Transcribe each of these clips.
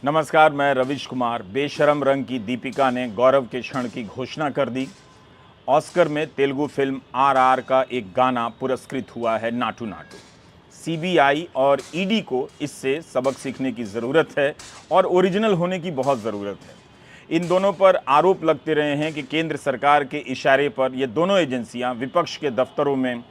नमस्कार, मैं रविश कुमार। बेशरम रंग की दीपिका ने गौरव के क्षण की घोषणा कर दी। ऑस्कर में तेलुगु फिल्म आरआर का एक गाना पुरस्कृत हुआ है, नाटू नाटू। सीबीआई और ईडी को इससे सबक सीखने की ज़रूरत है और ओरिजिनल होने की बहुत ज़रूरत है। इन दोनों पर आरोप लगते रहे हैं कि केंद्र सरकार के इशारे पर ये दोनों एजेंसियां विपक्ष के दफ्तरों में,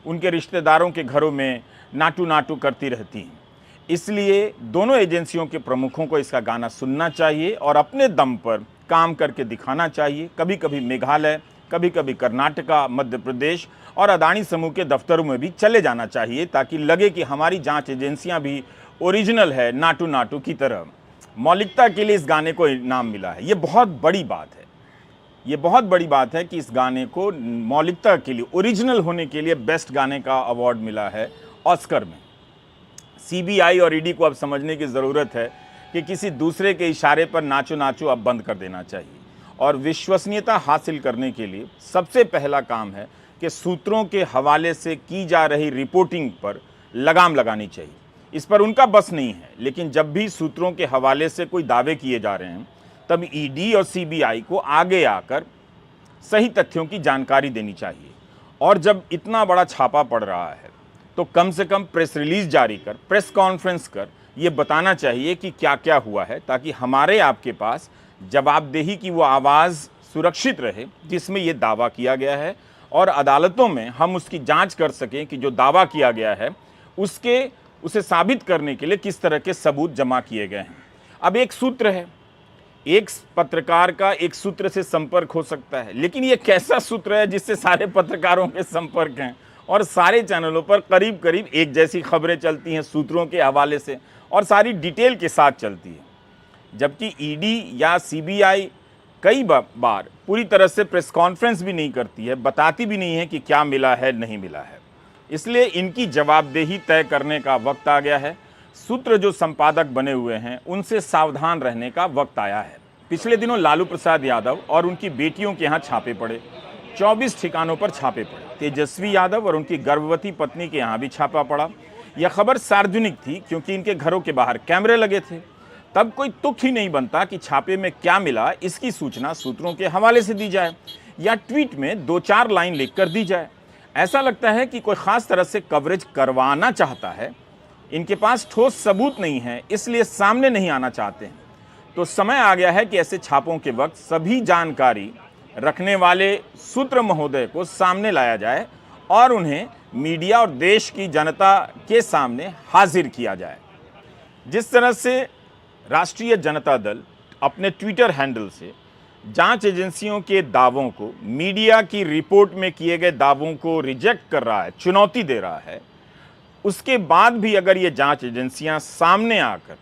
उनके रिश्तेदारों के घरों में नाटू नाटू करती रहती हैं। इसलिए दोनों एजेंसियों के प्रमुखों को इसका गाना सुनना चाहिए और अपने दम पर काम करके दिखाना चाहिए। कभी कभी मेघालय, कभी कभी कर्नाटका, मध्य प्रदेश और अदानी समूह के दफ्तरों में भी चले जाना चाहिए, ताकि लगे कि हमारी जांच एजेंसियां भी ओरिजिनल है, नाटू नाटू की तरह। मौलिकता के लिए इस गाने को इनाम मिला है। ये बहुत बड़ी बात है। ये बहुत बड़ी बात है कि इस गाने को मौलिकता के लिए, ओरिजिनल होने के लिए बेस्ट गाने का अवार्ड मिला है ऑस्कर में। सीबीआई और ईडी को अब समझने की ज़रूरत है कि किसी दूसरे के इशारे पर नाचो नाचो अब बंद कर देना चाहिए और विश्वसनीयता हासिल करने के लिए सबसे पहला काम है कि सूत्रों के हवाले से की जा रही रिपोर्टिंग पर लगाम लगानी चाहिए। इस पर उनका बस नहीं है, लेकिन जब भी सूत्रों के हवाले से कोई दावे किए जा रहे हैं तब ईडी और सीबीआई को आगे आकर सही तथ्यों की जानकारी देनी चाहिए। और जब इतना बड़ा छापा पड़ रहा है तो कम से कम प्रेस रिलीज जारी कर, प्रेस कॉन्फ्रेंस कर ये बताना चाहिए कि क्या क्या हुआ है, ताकि हमारे आपके पास जवाबदेही की वो आवाज़ सुरक्षित रहे जिसमें ये दावा किया गया है, और अदालतों में हम उसकी जांच कर सकें कि जो दावा किया गया है उसे साबित करने के लिए किस तरह के सबूत जमा किए गए हैं। अब एक सूत्र है, एक पत्रकार का एक सूत्र से संपर्क हो सकता है, लेकिन ये कैसा सूत्र है जिससे सारे पत्रकारों के संपर्क हैं और सारे चैनलों पर करीब करीब एक जैसी खबरें चलती हैं सूत्रों के हवाले से और सारी डिटेल के साथ चलती है। जबकि ईडी या सीबीआई कई बार पूरी तरह से प्रेस कॉन्फ्रेंस भी नहीं करती है, बताती भी नहीं है कि क्या मिला है, नहीं मिला है। इसलिए इनकी जवाबदेही तय करने का वक्त आ गया है। सूत्र जो संपादक बने हुए हैं उनसे सावधान रहने का वक्त आया है। पिछले दिनों लालू प्रसाद यादव और उनकी बेटियों के यहाँ छापे पड़े, 24 ठिकानों पर छापे पड़े। तेजस्वी यादव और उनकी गर्भवती पत्नी के यहाँ भी छापा पड़ा। यह खबर सार्वजनिक थी क्योंकि इनके घरों के बाहर कैमरे लगे थे। तब कोई तुक ही नहीं बनता कि छापे में क्या मिला इसकी सूचना सूत्रों के हवाले से दी जाए या ट्वीट में 2-4 लाइन लिखकर दी जाए। ऐसा लगता है कि कोई खास तरह से कवरेज करवाना चाहता है। इनके पास ठोस सबूत नहीं है, इसलिए सामने नहीं आना चाहते हैं। तो समय आ गया है कि ऐसे छापों के वक्त सभी जानकारी रखने वाले सूत्र महोदय को सामने लाया जाए और उन्हें मीडिया और देश की जनता के सामने हाजिर किया जाए। जिस तरह से राष्ट्रीय जनता दल अपने ट्विटर हैंडल से जांच एजेंसियों के दावों को, मीडिया की रिपोर्ट में किए गए दावों को रिजेक्ट कर रहा है, चुनौती दे रहा है, उसके बाद भी अगर ये जांच एजेंसियां सामने आकर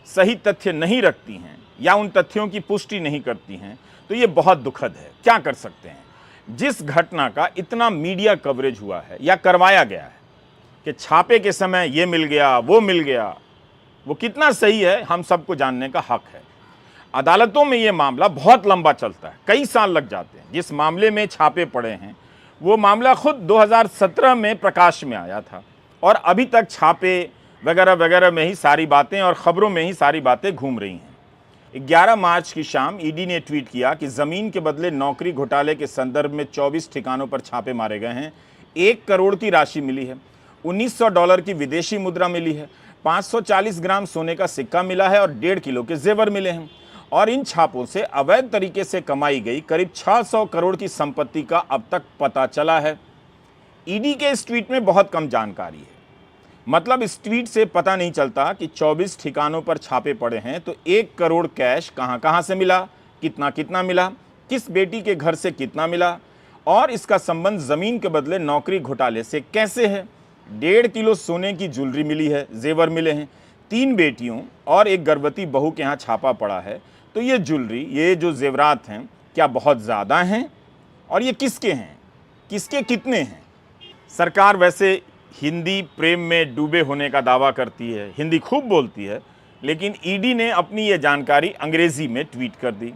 सही तथ्य नहीं रखती हैं या उन तथ्यों की पुष्टि नहीं करती हैं तो ये बहुत दुखद है। क्या कर सकते हैं? जिस घटना का इतना मीडिया कवरेज हुआ है या करवाया गया है कि छापे के समय ये मिल गया, वो मिल गया, वो कितना सही है हम सबको जानने का हक है। अदालतों में ये मामला बहुत लंबा चलता है, कई साल लग जाते हैं। जिस मामले में छापे पड़े हैं वो मामला खुद 2017 में प्रकाश में आया था और अभी तक छापे वगैरह वगैरह में ही सारी बातें और ख़बरों में ही सारी बातें घूम रही हैं। 11 मार्च की शाम ईडी ने ट्वीट किया कि ज़मीन के बदले नौकरी घोटाले के संदर्भ में 24 ठिकानों पर छापे मारे गए हैं। 1 करोड़ की राशि मिली है, $1900 की विदेशी मुद्रा मिली है, 540 ग्राम सोने का सिक्का मिला है और 1.5 किलो के जेवर मिले हैं। और इन छापों से अवैध तरीके से कमाई गई करीब 600 करोड़ की संपत्ति का अब तक पता चला है। ईडी के इस ट्वीट में बहुत कम जानकारी है। मतलब इस ट्वीट से पता नहीं चलता कि 24 ठिकानों पर छापे पड़े हैं तो 1 करोड़ कैश कहां से मिला, कितना कितना मिला, किस बेटी के घर से कितना मिला और इसका संबंध ज़मीन के बदले नौकरी घोटाले से कैसे है। 1.5 किलो सोने की ज्वेलरी मिली है, जेवर मिले हैं। 3 बेटियों और एक गर्भवती बहू के यहाँ छापा पड़ा है। तो ये ज्वेलरी, ये जो जेवरात हैं, क्या बहुत ज़्यादा हैं और ये किसके हैं, किसके कितने हैं? सरकार वैसे हिंदी प्रेम में डूबे होने का दावा करती है, हिंदी खूब बोलती है, लेकिन ईडी ने अपनी ये जानकारी अंग्रेज़ी में ट्वीट कर दी।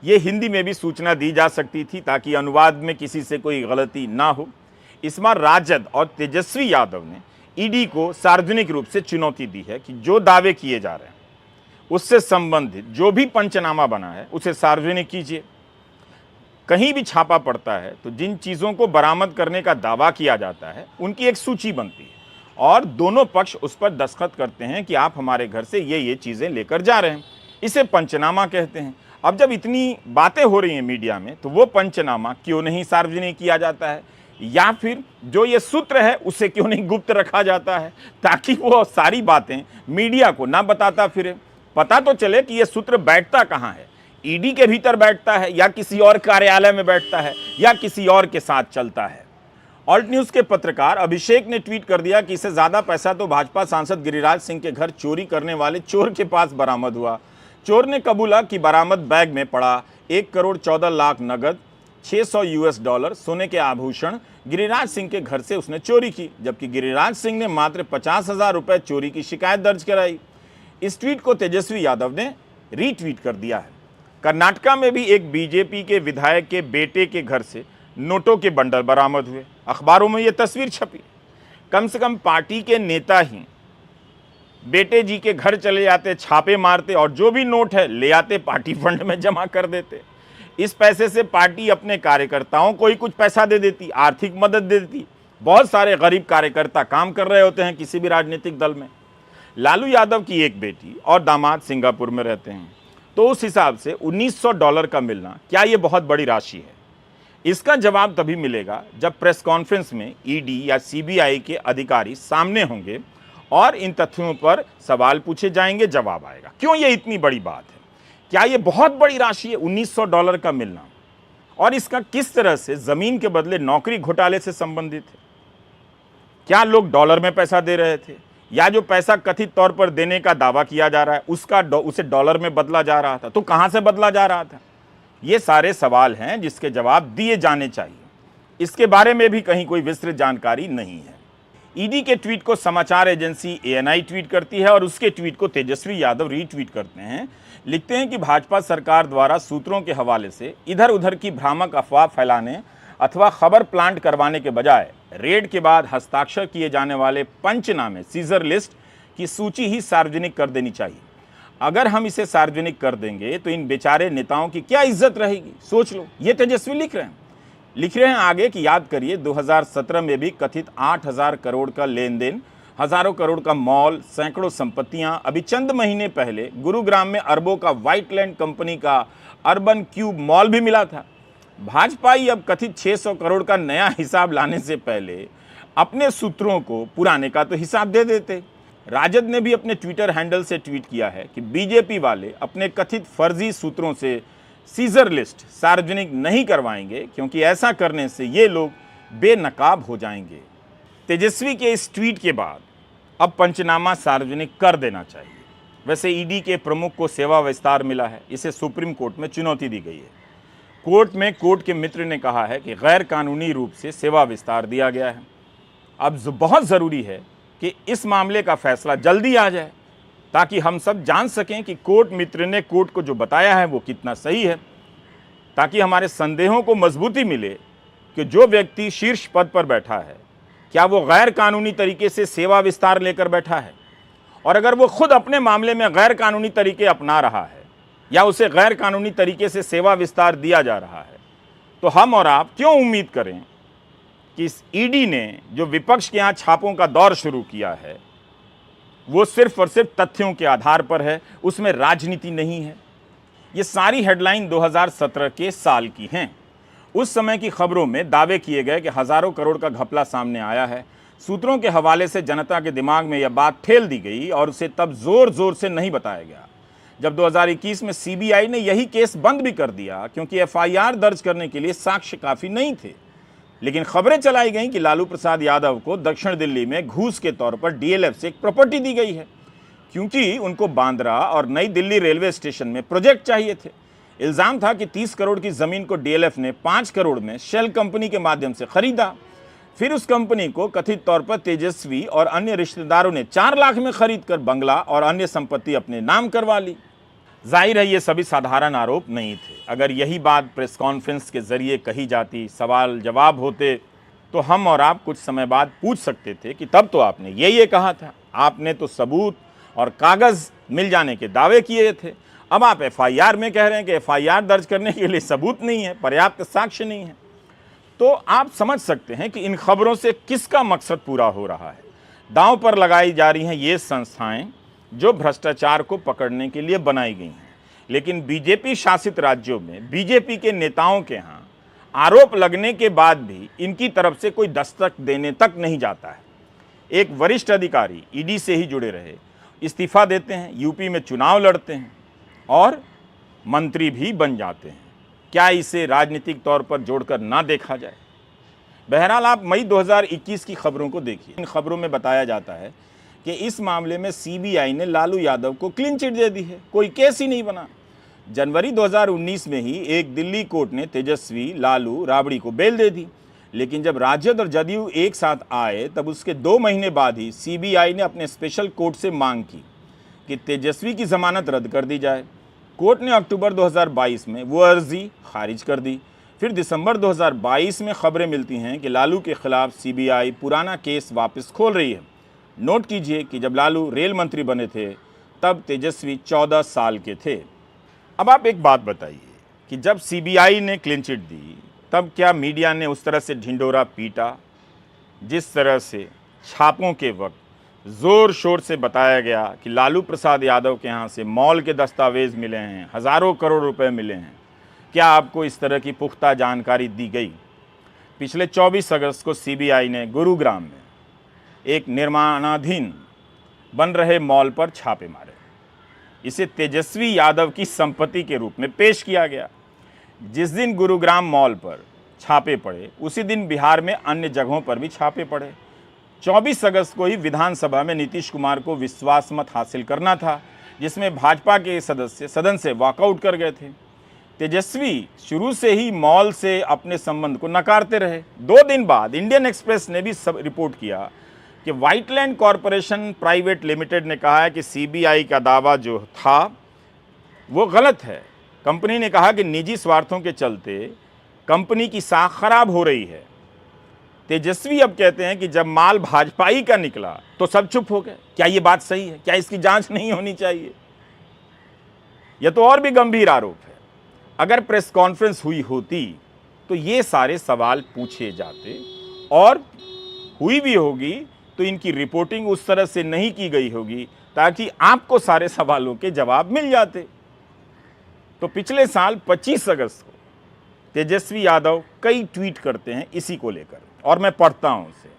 ये हिंदी में भी सूचना दी जा सकती थी ताकि अनुवाद में किसी से कोई गलती ना हो। इस बार राजद और तेजस्वी यादव ने ईडी को सार्वजनिक रूप से चुनौती दी है कि जो दावे किए जा रहे हैं उससे संबंधित जो भी पंचनामा बना है उसे सार्वजनिक कीजिए। कहीं भी छापा पड़ता है तो जिन चीज़ों को बरामद करने का दावा किया जाता है उनकी एक सूची बनती है और दोनों पक्ष उस पर दस्तखत करते हैं कि आप हमारे घर से ये चीज़ें लेकर जा रहे हैं। इसे पंचनामा कहते हैं। अब जब इतनी बातें हो रही हैं मीडिया में, तो वो पंचनामा क्यों नहीं सार्वजनिक किया जाता है, या फिर जो ये सूत्र है उसे क्यों नहीं गुप्त रखा जाता है, ताकि वो सारी बातें मीडिया को ना बताता फिरे। पता तो चले कि ये सूत्र बैठता कहाँ है, ईडी के भीतर बैठता है या किसी और कार्यालय में बैठता है या किसी और के साथ चलता है। ऑल्ट न्यूज के पत्रकार अभिषेक ने ट्वीट कर दिया कि इससे ज्यादा पैसा तो भाजपा सांसद गिरिराज सिंह के घर चोरी करने वाले चोर के पास बरामद हुआ। चोर ने कबूला कि बरामद बैग में पड़ा 1 करोड़ 14 लाख नगद, $600 सोने के आभूषण गिरिराज सिंह के घर से उसने चोरी की, जबकि गिरिराज सिंह ने मात्र 50,000 रुपए चोरी की शिकायत दर्ज कराई। इस ट्वीट को तेजस्वी यादव ने रीट्वीट कर दिया है। कर्नाटका में भी एक बीजेपी के विधायक के बेटे के घर से नोटों के बंडल बरामद हुए। अखबारों में यह तस्वीर छपी। कम से कम पार्टी के नेता ही बेटे जी के घर चले जाते, छापे मारते और जो भी नोट है ले आते, पार्टी फंड में जमा कर देते। इस पैसे से पार्टी अपने कार्यकर्ताओं को ही कुछ पैसा दे देती, आर्थिक मदद दे देती। बहुत सारे गरीब कार्यकर्ता काम कर रहे होते हैं किसी भी राजनीतिक दल में। लालू यादव की एक बेटी और दामाद सिंगापुर में रहते हैं, तो उस हिसाब से $1900 का मिलना क्या ये बहुत बड़ी राशि है? इसका जवाब तभी मिलेगा जब प्रेस कॉन्फ्रेंस में ईडी या सीबीआई के अधिकारी सामने होंगे और इन तथ्यों पर सवाल पूछे जाएंगे, जवाब आएगा। क्यों ये इतनी बड़ी बात है? क्या ये बहुत बड़ी राशि है $1900 का मिलना? और इसका किस तरह से जमीन के बदले नौकरी घोटाले से संबंधित है? क्या लोग डॉलर में पैसा दे रहे थे, या जो पैसा कथित तौर पर देने का दावा किया जा रहा है उसे डॉलर में बदला जा रहा था? तो कहां से बदला जा रहा था? ये सारे सवाल हैं जिसके जवाब दिए जाने चाहिए। इसके बारे में भी कहीं कोई विस्तृत जानकारी नहीं है। ईडी के ट्वीट को समाचार एजेंसी एएनआई ट्वीट करती है और उसके ट्वीट को तेजस्वी यादव रीट्वीट करते हैं। लिखते हैं कि भाजपा सरकार द्वारा सूत्रों के हवाले से इधर उधर की भ्रामक अफवाह फैलाने अथवा खबर प्लांट करवाने के बजाय रेड के बाद हस्ताक्षर किए जाने वाले पंचनामे सीजर लिस्ट की सूची ही सार्वजनिक कर देनी चाहिए। अगर हम इसे सार्वजनिक कर देंगे तो इन बेचारे नेताओं की क्या इज्जत रहेगी? सोच लो। ये तेजस्वी लिख रहे हैं आगे कि याद करिए 2017 में भी कथित 8,000 करोड़ का लेन देन, हजारों करोड़ का मॉल, सैकड़ों संपत्तियां। अभी चंद महीने पहले गुरुग्राम में अरबों का व्हाइटलैंड कंपनी का अर्बन क्यूब मॉल भी मिला था। भाजपा ही अब कथित 600 करोड़ का नया हिसाब लाने से पहले अपने सूत्रों को पुराने का तो हिसाब दे देते। राजद ने भी अपने ट्विटर हैंडल से ट्वीट किया है कि बीजेपी वाले अपने कथित फर्जी सूत्रों से सीजर लिस्ट सार्वजनिक नहीं करवाएंगे, क्योंकि ऐसा करने से ये लोग बेनकाब हो जाएंगे। तेजस्वी के इस ट्वीट के बाद अब पंचनामा सार्वजनिक कर देना चाहिए। वैसे ईडी के प्रमुख को सेवा विस्तार मिला है, इसे सुप्रीम कोर्ट में चुनौती दी गई है। कोर्ट में कोर्ट के मित्र ने कहा है कि गैर कानूनी रूप से सेवा विस्तार दिया गया है। अब बहुत ज़रूरी है कि इस मामले का फैसला जल्दी आ जाए, ताकि हम सब जान सकें कि कोर्ट मित्र ने कोर्ट को जो बताया है वो कितना सही है, ताकि हमारे संदेहों को मजबूती मिले कि जो व्यक्ति शीर्ष पद पर बैठा है क्या वो गैर कानूनी तरीके से सेवा विस्तार लेकर बैठा है, और अगर वो खुद अपने मामले में गैर कानूनी तरीके अपना रहा है या उसे गैर कानूनी तरीके से सेवा विस्तार दिया जा रहा है, तो हम और आप क्यों उम्मीद करें कि इस ईडी ने जो विपक्ष के यहाँ छापों का दौर शुरू किया है वो सिर्फ और सिर्फ तथ्यों के आधार पर है, उसमें राजनीति नहीं है। ये सारी हेडलाइन 2017 के साल की हैं। उस समय की खबरों में दावे किए गए कि हजारों करोड़ का घपला सामने आया है। सूत्रों के हवाले से जनता के दिमाग में यह बात ठेल दी गई और उसे तब जोर जोर से नहीं बताया गया। जब 2021 में सीबीआई ने यही केस बंद भी कर दिया, क्योंकि एफआईआर दर्ज करने के लिए साक्ष्य काफी नहीं थे। लेकिन खबरें चलाई गईं कि लालू प्रसाद यादव को दक्षिण दिल्ली में घूस के तौर पर डीएलएफ से एक प्रॉपर्टी दी गई है, क्योंकि उनको बांद्रा और नई दिल्ली रेलवे स्टेशन में प्रोजेक्ट चाहिए थे। इल्जाम था कि 30 करोड़ की जमीन को डीएलएफ ने 5 करोड़ में शेल कंपनी के माध्यम से खरीदा। फिर उस कंपनी को कथित तौर पर तेजस्वी और अन्य रिश्तेदारों ने 4 लाख में खरीद कर बंगला और अन्य संपत्ति अपने नाम करवा ली। जाहिर है ये सभी साधारण आरोप नहीं थे। अगर यही बात प्रेस कॉन्फ्रेंस के जरिए कही जाती, सवाल जवाब होते, तो हम और आप कुछ समय बाद पूछ सकते थे कि तब तो आपने ये कहा था, आपने तो सबूत और कागज मिल जाने के दावे किए थे। अब आप एफआईआर में कह रहे हैं कि एफआईआर दर्ज करने के लिए सबूत नहीं है, पर्याप्त साक्ष्य नहीं है। तो आप समझ सकते हैं कि इन खबरों से किसका मकसद पूरा हो रहा है। दांव पर लगाई जा रही हैं ये संस्थाएं जो भ्रष्टाचार को पकड़ने के लिए बनाई गई हैं, लेकिन बीजेपी शासित राज्यों में बीजेपी के नेताओं के यहाँ आरोप लगने के बाद भी इनकी तरफ से कोई दस्तक देने तक नहीं जाता है। एक वरिष्ठ अधिकारी ईडी से ही जुड़े रहे इस्तीफा देते हैं, यूपी में चुनाव लड़ते हैं और मंत्री भी बन जाते हैं। क्या इसे राजनीतिक तौर पर जोड़कर ना देखा जाए? बहरहाल आप मई 2021 की खबरों को देखिए। इन खबरों में बताया जाता है कि इस मामले में सीबीआई ने लालू यादव को क्लीन चिट दे दी है, कोई केस ही नहीं बना। जनवरी 2019 में ही एक दिल्ली कोर्ट ने तेजस्वी, लालू, राबड़ी को बेल दे दी, लेकिन जब राजद और जदयू एक साथ आए तब उसके 2 महीने बाद ही सीबीआई ने अपने स्पेशल कोर्ट से मांग की कि तेजस्वी की जमानत रद्द कर दी जाए। कोर्ट ने अक्टूबर 2022 में वो अर्जी खारिज कर दी। फिर दिसंबर 2022 में खबरें मिलती हैं कि लालू के खिलाफ सीबीआई पुराना केस वापस खोल रही है। नोट कीजिए कि जब लालू रेल मंत्री बने थे तब तेजस्वी 14 साल के थे। अब आप एक बात बताइए कि जब सीबीआई ने क्लीन चिट दी तब क्या मीडिया ने उस तरह से ढिंढोरा पीटा जिस तरह से छापों के वक्त जोर शोर से बताया गया कि लालू प्रसाद यादव के यहाँ से मॉल के दस्तावेज मिले हैं, हज़ारों करोड़ रुपए मिले हैं? क्या आपको इस तरह की पुख्ता जानकारी दी गई? पिछले 24 अगस्त को सीबीआई ने गुरुग्राम में एक निर्माणाधीन बन रहे मॉल पर छापे मारे। इसे तेजस्वी यादव की संपत्ति के रूप में पेश किया गया। जिस दिन गुरुग्राम मॉल पर छापे पड़े उसी दिन बिहार में अन्य जगहों पर भी छापे पड़े। 24 अगस्त को ही विधानसभा में नीतीश कुमार को विश्वास मत हासिल करना था, जिसमें भाजपा के सदस्य सदन से वॉकआउट कर गए थे। तेजस्वी शुरू से ही मॉल से अपने संबंध को नकारते रहे। 2 दिन बाद इंडियन एक्सप्रेस ने भी रिपोर्ट किया कि व्हाइटलैंड कॉरपोरेशन प्राइवेट लिमिटेड ने कहा है कि सीबीआई का दावा जो था वो गलत है। कंपनी ने कहा कि निजी स्वार्थों के चलते कंपनी की साख खराब हो रही है। तेजस्वी अब कहते हैं कि जब माल भाजपाई का निकला तो सब चुप हो गए। क्या ये बात सही है? क्या इसकी जांच नहीं होनी चाहिए? यह तो और भी गंभीर आरोप है। अगर प्रेस कॉन्फ्रेंस हुई होती तो ये सारे सवाल पूछे जाते, और हुई भी होगी तो इनकी रिपोर्टिंग उस तरह से नहीं की गई होगी ताकि आपको सारे सवालों के जवाब मिल जाते। तो पिछले साल 25 अगस्त को तेजस्वी यादव कई ट्वीट करते हैं इसी को लेकर, और मैं पढ़ता हूं उसे।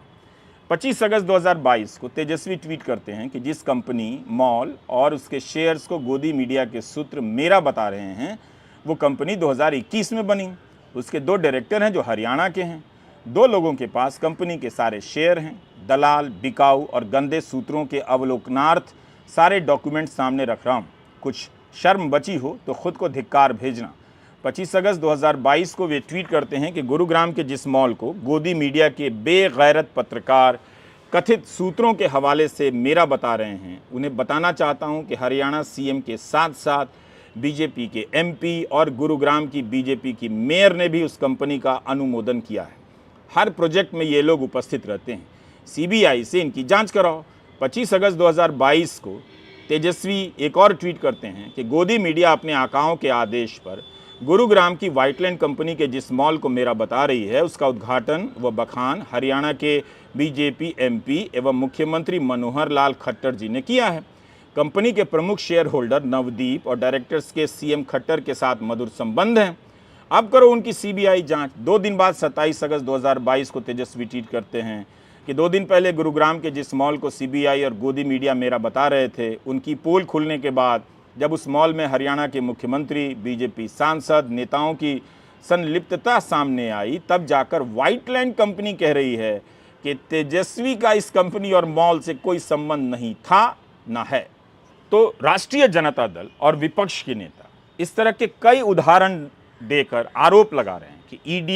25 अगस्त 2022 को तेजस्वी ट्वीट करते हैं कि जिस कंपनी, मॉल और उसके शेयर्स को गोदी मीडिया के सूत्र मेरा बता रहे हैं वो कंपनी 2021 में बनी। उसके 2 डायरेक्टर हैं जो हरियाणा के हैं। 2 लोगों के पास कंपनी के सारे शेयर हैं। दलाल, बिकाऊ और गंदे सूत्रों के अवलोकनार्थ सारे डॉक्यूमेंट सामने रख रहा हूँ। कुछ शर्म बची हो तो खुद को धिक्कार भेजना। 25 अगस्त 2022 को वे ट्वीट करते हैं कि गुरुग्राम के जिस मॉल को गोदी मीडिया के बेगैरत पत्रकार कथित सूत्रों के हवाले से मेरा बता रहे हैं, उन्हें बताना चाहता हूं कि हरियाणा सीएम के साथ साथ बीजेपी के एमपी और गुरुग्राम की बीजेपी की मेयर ने भी उस कंपनी का अनुमोदन किया है। हर प्रोजेक्ट में ये लोग उपस्थित रहते हैं। सीबीआई से इनकी जांच कराओ। 25 अगस्त 2022 को तेजस्वी एक और ट्वीट करते हैं कि गोदी मीडिया अपने आकाओं के आदेश पर गुरुग्राम की व्हाइटलैंड कंपनी के जिस मॉल को मेरा बता रही है उसका उद्घाटन व बखान हरियाणा के बीजेपी एमपी एवं मुख्यमंत्री मनोहर लाल खट्टर जी ने किया है। कंपनी के प्रमुख शेयर होल्डर नवदीप और डायरेक्टर्स के सीएम खट्टर के साथ मधुर संबंध हैं। अब करो उनकी सीबीआई जांच। 2 दिन बाद 27 अगस्त 2022 को तेजस्वी ट्वीट करते हैं कि 2 दिन पहले गुरुग्राम के जिस मॉल को सीबीआई और गोदी मीडिया मेरा बता रहे थे उनकी पोल खुलने के बाद जब उस मॉल में हरियाणा के मुख्यमंत्री, बीजेपी सांसद, नेताओं की संलिप्तता सामने आई तब जाकर व्हाइटलैंड कंपनी कह रही है कि तेजस्वी का इस कंपनी और मॉल से कोई संबंध नहीं था ना है। तो राष्ट्रीय जनता दल और विपक्ष के नेता इस तरह के कई उदाहरण देकर आरोप लगा रहे हैं कि ईडी